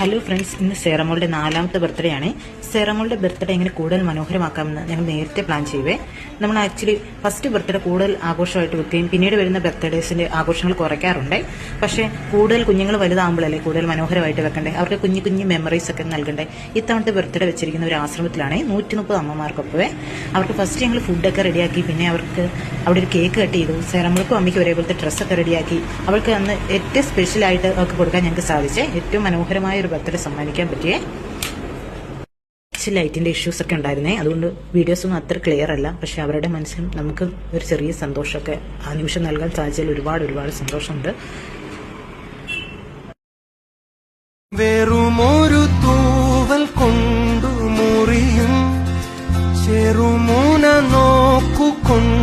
Hello friends, ഇന്ന് സേറമോളുടെ 4ാമത്തെ birthday ആണ്. സേറമോളുടെ birthday എങ്ങനെ കൂടുതൽ മനോഹരമാക്കാമെന്ന് ഞങ്ങൾ നേരത്തെ പ്ലാൻ ചെയ്യുവേ. നമ്മൾ ആക്ച്വലി ഫസ്റ്റ് ബർത്ത്ഡേ കൂടുതൽ ആഘോഷമായിട്ട് വെക്കുകയും പിന്നീട് വരുന്ന ബർത്ത്ഡേസിന്റെ ആഘോഷങ്ങൾ കുറയ്ക്കാറുണ്ട്. പക്ഷേ കൂടുതൽ കുഞ്ഞുങ്ങൾ വലുതാകുമ്പോഴല്ലേ കൂടുതൽ മനോഹരമായിട്ട് വെക്കണ്ടേ, അവർക്ക് കുഞ്ഞു കുഞ്ഞു മെമ്മറീസ് ഒക്കെ നൽകണ്ടേ. ഇത്തവണത്തെ ബർത്ത്ഡേ വെച്ചിരിക്കുന്ന ഒരു ആശ്രമത്തിലാണ് 130 അമ്മമാർക്കൊപ്പവേ. അവർക്ക് ഫസ്റ്റ് ഞങ്ങൾ ഫുഡൊക്കെ റെഡിയാക്കി, പിന്നെ അവർക്ക് അവിടെ ഒരു കേക്ക് കട്ട് ചെയ്തു. സേറമോൾക്കും അമ്മയ്ക്കും ഒരേപോലത്തെ ഡ്രസ്സൊക്കെ റെഡിയാക്കി അവൾക്ക് അന്ന് ഏറ്റവും സ്പെഷ്യലായിട്ട് അവർക്ക് കൊടുക്കാൻ ഞങ്ങൾക്ക് സാധിച്ചേ. ഏറ്റവും മനോഹരമായ ഒരു ബർത്ത്ഡേ സമ്മാനിക്കാൻ പറ്റിയേ. ലൈറ്റിന്റെ ഇഷ്യൂസ് ഒക്കെ ഉണ്ടായിരുന്നേ, അതുകൊണ്ട് വീഡിയോസൊന്നും അത്ര ക്ലിയർ അല്ല. പക്ഷെ അവരുടെ മനസ്സിലും നമുക്ക് ഒരു ചെറിയ സന്തോഷമൊക്കെ ആ നിമിഷം നൽകാൻ സാധിച്ചതിൽ ഒരുപാട് ഒരുപാട് സന്തോഷമുണ്ട്. വെറുമൊരു തൂവൽ കൊണ്ടു മുറിയും ചെറുമൂന നോക്കുകൊണ്ട്